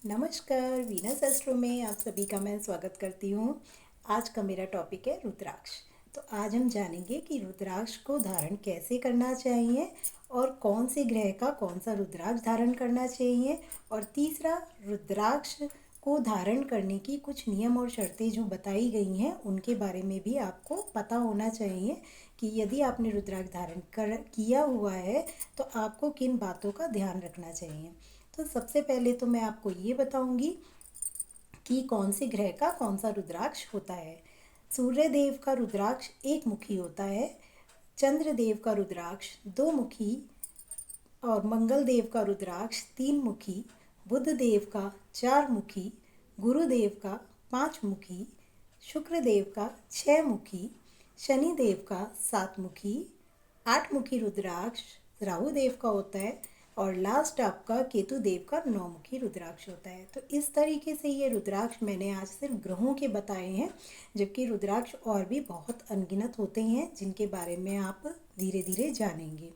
नमस्कार, Venus astro में आप सभी का मैं स्वागत करती हूँ। आज का मेरा टॉपिक है रुद्राक्ष। तो आज हम जानेंगे कि रुद्राक्ष को धारण कैसे करना चाहिए और कौन से ग्रह का कौन सा रुद्राक्ष धारण करना चाहिए। और तीसरा, रुद्राक्ष को धारण करने की कुछ नियम और शर्तें जो बताई गई हैं उनके बारे में भी आपको पता होना चाहिए कि यदि आपने रुद्राक्ष धारण कर किया हुआ है तो आपको किन बातों का ध्यान रखना चाहिए। तो सबसे पहले तो मैं आपको ये बताऊंगी कि कौन से ग्रह का कौन सा रुद्राक्ष होता है। सूर्य देव का रुद्राक्ष एक मुखी होता है, चंद्र देव का रुद्राक्ष दो मुखी, और मंगल देव का रुद्राक्ष तीन मुखी, बुध देव का चार मुखी, गुरुदेव का पाँच मुखी, शुक्र देव का छः मुखी, शनि देव का सात मुखी, आठ मुखी रुद्राक्ष राहु देव का होता है, और लास्ट आपका केतु देव का नौ मुखी रुद्राक्ष होता है। तो इस तरीके से ये रुद्राक्ष मैंने आज सिर्फ ग्रहों के बताए हैं, जबकि रुद्राक्ष और भी बहुत अनगिनत होते हैं जिनके बारे में आप धीरे धीरे जानेंगे।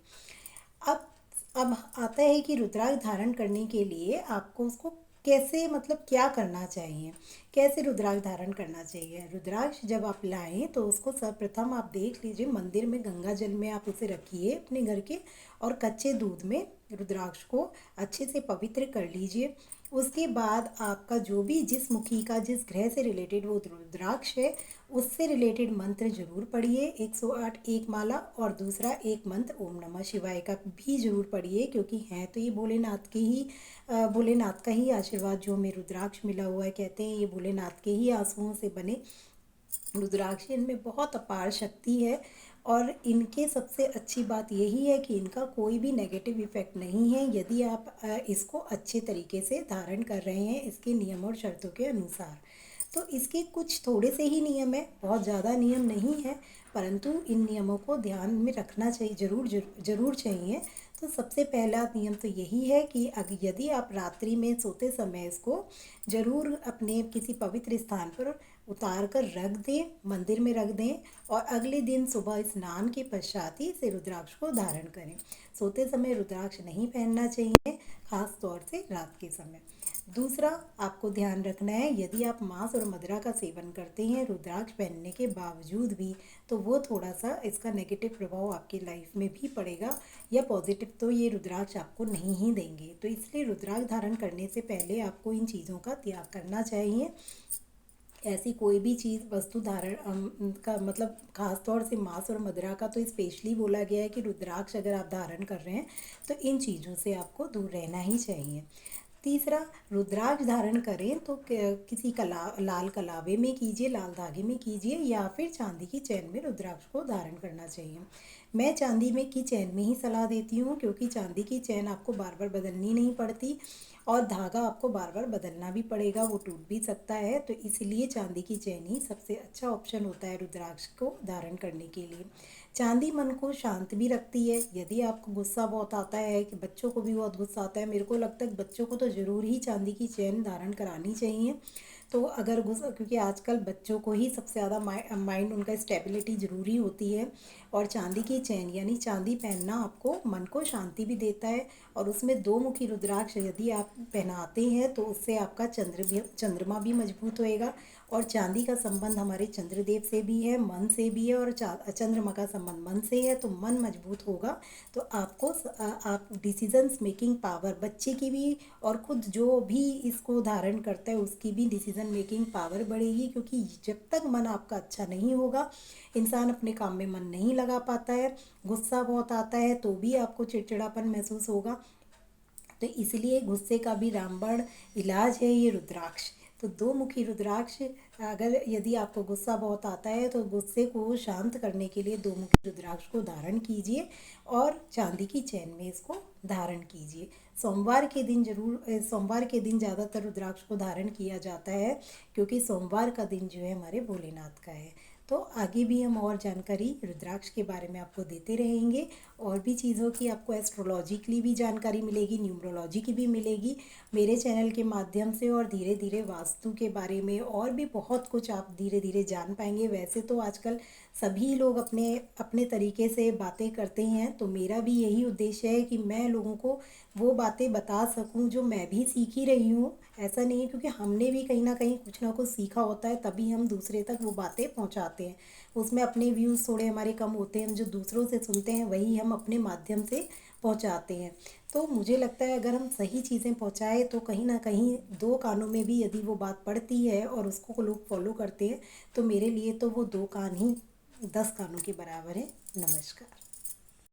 अब अब आता है कि रुद्राक्ष धारण करने के लिए आपको उसको कैसे, मतलब क्या करना चाहिए, कैसे रुद्राक्ष धारण करना चाहिए। रुद्राक्ष जब आप लाएं तो उसको सर्वप्रथम आप देख लीजिए, मंदिर में गंगा जल में आप उसे रखिए अपने घर के, और कच्चे दूध में रुद्राक्ष को अच्छे से पवित्र कर लीजिए। उसके बाद आपका जो भी जिस मुखी का जिस ग्रह से रिलेटेड वो रुद्राक्ष है उससे रिलेटेड मंत्र जरूर पढ़िए, 108 एक माला, और दूसरा एक मंत्र ओम नमः शिवाय का भी जरूर पढ़िए, क्योंकि हैं तो ये भोलेनाथ का ही आशीर्वाद जो हमें रुद्राक्ष मिला हुआ है। कहते हैं ये भोलेनाथ के ही आंसुओं से बने रुद्राक्ष, इनमें बहुत अपार शक्ति है। और इनके सबसे अच्छी बात यही है कि इनका कोई भी नेगेटिव इफ़ेक्ट नहीं है यदि आप इसको अच्छे तरीके से धारण कर रहे हैं इसके नियम और शर्तों के अनुसार। तो इसके कुछ थोड़े से ही नियम है, बहुत ज़्यादा नियम नहीं है, परंतु इन नियमों को ध्यान में रखना चाहिए, ज़रूर चाहिए। तो सबसे पहला नियम तो यही है कि यदि आप रात्रि में सोते समय इसको ज़रूर अपने किसी पवित्र स्थान पर उतार कर रख दें, मंदिर में रख दें, और अगले दिन सुबह स्नान के पश्चात ही इसे रुद्राक्ष को धारण करें। सोते समय रुद्राक्ष नहीं पहनना चाहिए, खास तौर से रात के समय। दूसरा, आपको ध्यान रखना है यदि आप मांस और मदिरा का सेवन करते हैं रुद्राक्ष पहनने के बावजूद भी, तो वो थोड़ा सा इसका नेगेटिव प्रभाव आपकी लाइफ में भी पड़ेगा, या पॉजिटिव तो ये रुद्राक्ष आपको नहीं ही देंगे। तो इसलिए रुद्राक्ष धारण करने से पहले आपको इन चीज़ों का त्याग करना चाहिए। ऐसी कोई भी चीज़ वस्तु धारण का मतलब खास तौर से मांस और मदिरा का तो स्पेशली बोला गया है कि रुद्राक्ष अगर आप धारण कर रहे हैं तो इन चीज़ों से आपको दूर रहना ही चाहिए। तीसरा, रुद्राक्ष धारण करें तो किसी लाल कलावे में कीजिए, लाल धागे में कीजिए, या फिर चांदी की चैन में रुद्राक्ष को धारण करना चाहिए। मैं चांदी में की चैन में ही सलाह देती हूँ, क्योंकि चांदी की चैन आपको बार बार बदलनी नहीं पड़ती, और धागा आपको बार बार बदलना भी पड़ेगा, वो टूट भी सकता है। तो इसलिए चांदी की चैन ही सबसे अच्छा ऑप्शन होता है रुद्राक्ष को धारण करने के लिए। चांदी मन को शांत भी रखती है। यदि आपको गुस्सा बहुत आता है, कि बच्चों को भी बहुत गुस्सा आता है, मेरे को लगता है बच्चों को तो ज़रूर ही चांदी की चैन धारण करानी चाहिए। तो अगर गुस्सा, क्योंकि आजकल बच्चों को ही सबसे ज़्यादा माइंड उनका स्टेबिलिटी ज़रूरी होती है, और चांदी की चैन यानी चांदी पहनना आपको मन को शांति भी देता है। और उसमें दो मुखी रुद्राक्ष यदि आप पहनाते हैं तो उससे आपका चंद्रमा भी मजबूत होएगा, और चांदी का संबंध हमारे चंद्रदेव से भी है, मन से भी है, और चंद्रमा का संबंध मन से है, तो मन मजबूत होगा तो आपको आप डिसीजंस मेकिंग पावर बच्चे की भी, और खुद जो भी इसको धारण करता है उसकी भी डिसीजन मेकिंग पावर बढ़ेगी। क्योंकि जब तक मन आपका अच्छा नहीं होगा, इंसान अपने काम में मन नहीं लगा पाता है, गुस्सा बहुत आता है तो भी आपको चिड़चिड़ापन महसूस होगा। तो इसलिए गुस्से का भी रामबाण इलाज है ये रुद्राक्ष। तो दो मुखी रुद्राक्ष, अगर यदि आपको गुस्सा बहुत आता है तो गुस्से को शांत करने के लिए दो मुखी रुद्राक्ष को धारण कीजिए, और चांदी की चैन में इसको धारण कीजिए। सोमवार के दिन ज़्यादातर रुद्राक्ष को धारण किया जाता है, क्योंकि सोमवार का दिन जो है हमारे भोलेनाथ का है। तो आगे भी हम और जानकारी रुद्राक्ष के बारे में आपको देते रहेंगे, और भी चीज़ों की, आपको एस्ट्रोलॉजी की भी जानकारी मिलेगी, न्यूमरोलॉजी की भी मिलेगी मेरे चैनल के माध्यम से। और धीरे धीरे वास्तु के बारे में और भी बहुत कुछ आप धीरे धीरे जान पाएंगे। वैसे तो आजकल सभी लोग अपने अपने तरीके से बातें करते हैं, तो मेरा भी यही उद्देश्य है कि मैं लोगों को वो बातें बता सकूं जो मैं भी सीख ही रही हूँ। ऐसा नहीं है, क्योंकि हमने भी कहीं ना कुछ सीखा होता है, तभी हम दूसरे तक वो बातें पहुँचाते हैं। उसमें अपने व्यूज़ थोड़े हमारे कम होते हैं, हम जो दूसरों से सुनते हैं वही हम अपने माध्यम से पहुँचाते हैं। तो मुझे लगता है अगर हम सही चीज़ें पहुँचाएँ तो कहीं ना कहीं दो कानों में भी यदि वो बात पड़ती है और उसको लोग फॉलो करते हैं, तो मेरे लिए तो वो दो कान ही 10 कानों के बराबर है। नमस्कार।